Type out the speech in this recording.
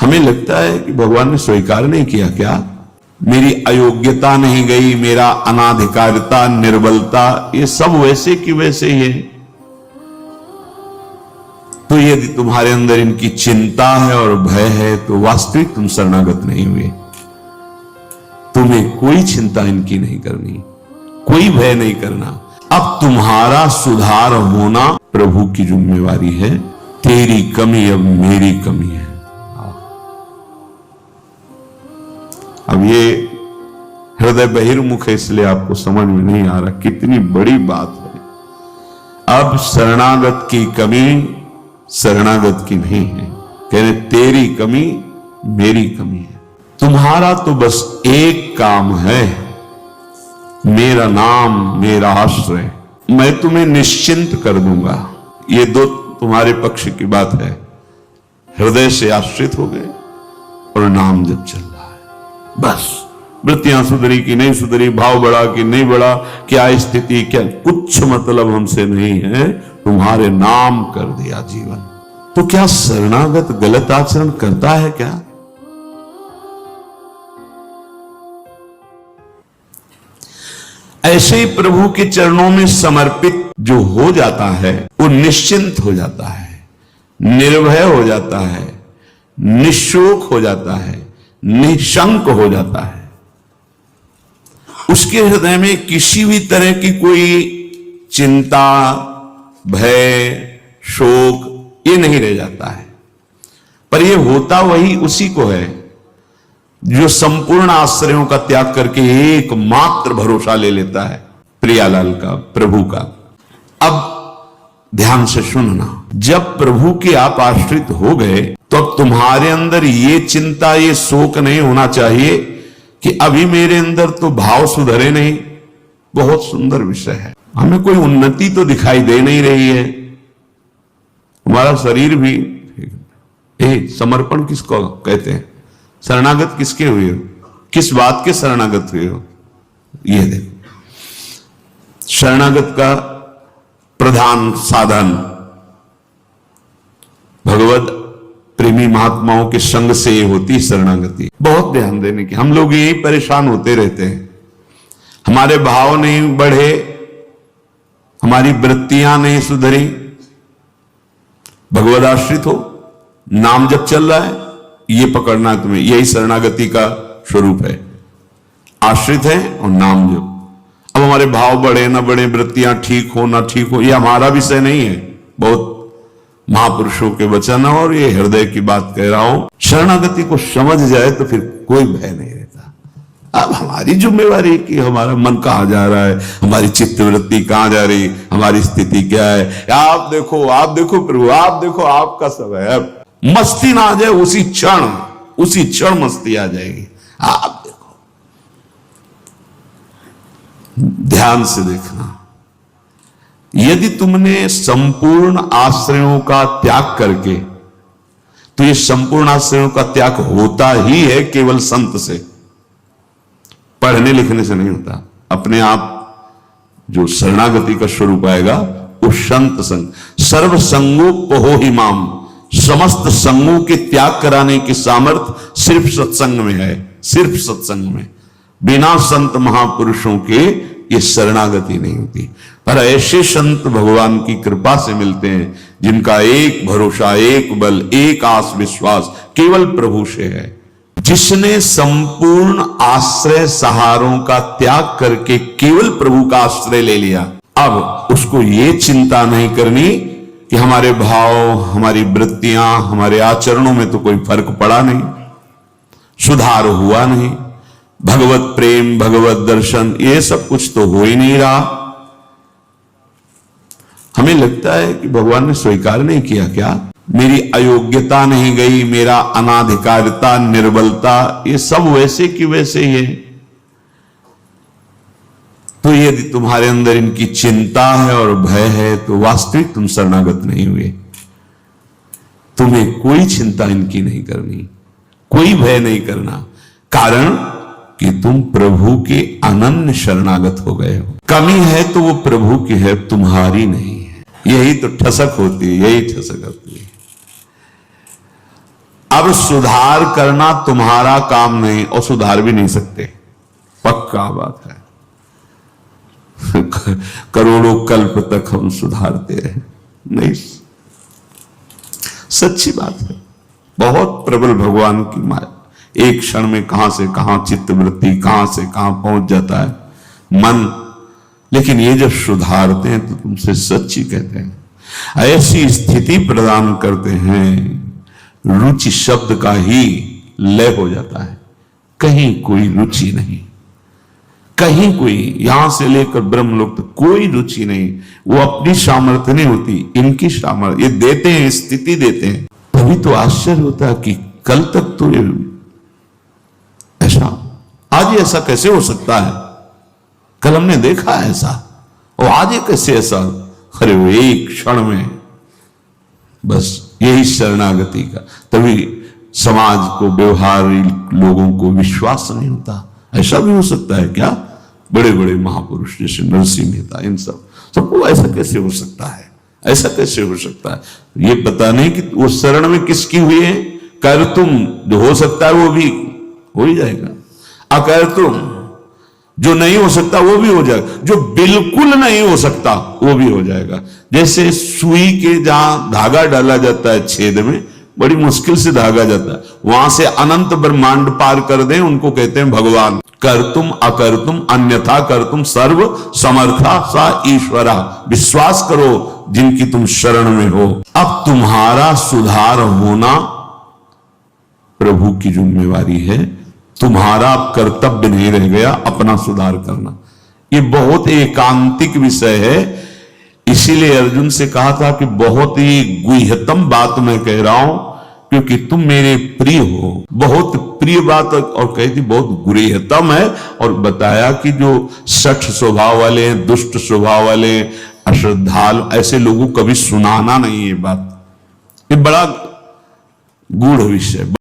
हमें लगता है कि भगवान ने स्वीकार नहीं किया क्या? मेरी अयोग्यता नहीं गई, मेरा अनाधिकारिता, निर्बलता, ये सब वैसे की वैसे ही है। तो यदि तुम्हारे अंदर इनकी चिंता है और भय है तो वास्तविक तुम शरणागत नहीं हुए। तुम्हें कोई चिंता इनकी नहीं करनी, कोई भय नहीं करना। अब तुम्हारा सुधार होना प्रभु की जिम्मेवारी है। तेरी कमी अब मेरी कमी है। अब ये हृदय बहिर्मुख है, इसलिए आपको समझ में नहीं आ रहा कितनी बड़ी बात है। अब शरणागत की कमी शरणागत की नहीं है। कहने तेरी कमी मेरी कमी है। तुम्हारा तो बस एक काम है, मेरा नाम, मेरा आश्रय, मैं तुम्हें निश्चिंत कर दूंगा। ये दो तुम्हारे पक्ष की बात है। हृदय से आश्रित हो गए और नाम जब चल रहा है, बस वृत्तियां सुधरी कि नहीं सुधरी, भाव बढ़ा कि नहीं बढ़ा, क्या स्थिति, क्या, कुछ मतलब हमसे नहीं है। तुम्हारे नाम कर दिया जीवन। तो क्या शरणागत गलत आचरण करता है क्या? ऐसे ही प्रभु के चरणों में समर्पित जो हो जाता है वो निश्चिंत हो जाता है, निर्भय हो जाता है, निशोक हो जाता है, निशंक हो जाता है। उसके हृदय में किसी भी तरह की कोई चिंता, भय, शोक ये नहीं रह जाता है। पर ये होता वही उसी को है जो संपूर्ण आश्रयों का त्याग करके एकमात्र भरोसा ले लेता है प्रियालाल का, प्रभु का। अब ध्यान से सुनना, जब प्रभु के आप आश्रित हो गए तो अब तुम्हारे अंदर ये चिंता, ये शोक नहीं होना चाहिए कि अभी मेरे अंदर तो भाव सुधरे नहीं। बहुत सुंदर विषय है। हमें कोई उन्नति तो दिखाई दे नहीं रही है। हमारा शरीर भी, समर्पण किसको कहते हैं? शरणागत किसके हुए हो? किस बात के शरणागत हुए हो? ये देखो, शरणागत का प्रधान साधन भगवत प्रेमी महात्माओं के संग से ये होती शरणागति। बहुत ध्यान देने की। हम लोग यही परेशान होते रहते हैं। हमारे भाव नहीं बढ़े, हमारी वृत्तियां नहीं सुधरी। भगवद आश्रित हो, नाम जब चल रहा है, ये पकड़ना है तुम्हें। यही शरणागति का स्वरूप है। आश्रित है और नाम जप। अब हमारे भाव बढ़े ना बढ़े, वृत्तियां ठीक हो ना ठीक हो, ये हमारा विषय नहीं है। बहुत महापुरुषों के वचन है और ये हृदय की बात कह रहा हूं। शरणागति को समझ जाए तो फिर कोई भय नहीं रहता। अब हमारी जिम्मेवारी कि हमारा मन कहां जा रहा है, हमारी चित्तवृत्ति कहां जा रही, हमारी स्थिति क्या है। आप देखो प्रभु, आप देखो, आपका समय है। मस्ती ना आ जाए, उसी क्षण मस्ती आ जाएगी। आप देखो, ध्यान से देखना। यदि तुमने संपूर्ण आश्रयों का त्याग करके, तो ये संपूर्ण आश्रयों का त्याग होता ही है केवल संत से, पढ़ने लिखने से नहीं होता। अपने आप जो शरणागति का स्वरूप आएगा वो संत संग। सर्व संगोपहो ही माम, समस्त संगों के त्याग कराने की सामर्थ्य सिर्फ सत्संग में है, सिर्फ सत्संग में। बिना संत महापुरुषों के ये शरणागति नहीं होती। पर ऐसे संत भगवान की कृपा से मिलते हैं जिनका एक भरोसा, एक बल, एक आस विश्वास केवल प्रभु से है। जिसने संपूर्ण आश्रय सहारों का त्याग करके केवल प्रभु का आश्रय ले लिया, अब उसको ये चिंता नहीं करनी कि हमारे भाव, हमारी वृत्तियां, हमारे आचरणों में तो कोई फर्क पड़ा नहीं, सुधार हुआ नहीं, भगवत प्रेम, भगवत दर्शन, ये सब कुछ तो हो ही नहीं रहा। हमें लगता है कि भगवान ने स्वीकार नहीं किया क्या? मेरी अयोग्यता नहीं गई, मेरा अनाधिकारिता, निर्बलता, ये सब वैसे की वैसे ही है। तो यदि तुम्हारे अंदर इनकी चिंता है और भय है तो वास्तविक तुम शरणागत नहीं हुए। तुम्हें कोई चिंता इनकी नहीं करनी, कोई भय नहीं करना, कारण कि तुम प्रभु के अनन्य शरणागत हो गए हो। कमी है तो वो प्रभु की है, तुम्हारी नहीं है। यही तो ठसक होती है, यही ठसक होती है। अब सुधार करना तुम्हारा काम नहीं और सुधार भी नहीं सकते, पक्का बात है। करोड़ों कल्प तक हम सुधारते रहे, नहीं, सच्ची बात है। बहुत प्रबल भगवान की माया, एक क्षण में कहां से कहां चित्त वृत्ति, कहां से कहां पहुंच जाता है मन। लेकिन ये जब सुधारते हैं तो तुमसे सच्ची कहते हैं, ऐसी स्थिति प्रदान करते हैं, रुचि शब्द का ही लय हो जाता है, कहीं कोई रुचि नहीं, कहीं कोई, यहां से लेकर ब्रह्मलोक तक कोई रुचि नहीं। वो अपनी सामर्थ्य नहीं होती, इनकी सामर्थ्य, ये देते हैं, स्थिति देते हैं। तभी तो आश्चर्य होता है कि कल तक तो ये ऐसा, आज ऐसा कैसे हो सकता है, कल हमने देखा ऐसा और आज ये कैसे ऐसा। अरे वो एक क्षण में, बस यही शरणागति का। तभी समाज को, व्यवहारिक लोगों को विश्वास नहीं होता, ऐसा भी हो सकता है क्या। बड़े बड़े महापुरुष जैसे नरसिंह मेहता, इन सबको ऐसा कैसे हो सकता है, ऐसा कैसे हो सकता है। ये पता नहीं कि वो शरण में किसकी हुई है। कर तुम जो हो सकता है वो भी हो ही जाएगा, अकर तुम जो नहीं हो सकता वो भी हो जाएगा, जो बिल्कुल नहीं हो सकता वो भी हो जाएगा। जैसे सुई के जहां धागा डाला जाता है छेद में, बड़ी मुश्किल से धागा जाता है, वहां से अनंत ब्रह्मांड पार कर दें, उनको कहते हैं भगवान। कर तुम अकर तुम अन्यथा कर तुम सर्व समर्था सा ईश्वरा। विश्वास करो जिनकी तुम शरण में हो। अब तुम्हारा सुधार होना प्रभु की जिम्मेवारी है, तुम्हारा कर्तव्य नहीं रह गया अपना सुधार करना। ये बहुत एकांतिक विषय है, इसीलिए अर्जुन से कहा था कि बहुत ही गुह्यतम बात मैं कह रहा हूं, क्योंकि तुम मेरे प्रिय हो। बहुत प्रिय बात, और कहती बहुत गुह्यतम है। और बताया कि जो शठ स्वभाव वाले हैं, दुष्ट स्वभाव वाले, अश्रद्धालु, ऐसे लोगों को कभी सुनाना नहीं ये बात। ये बड़ा गूढ़ विषय।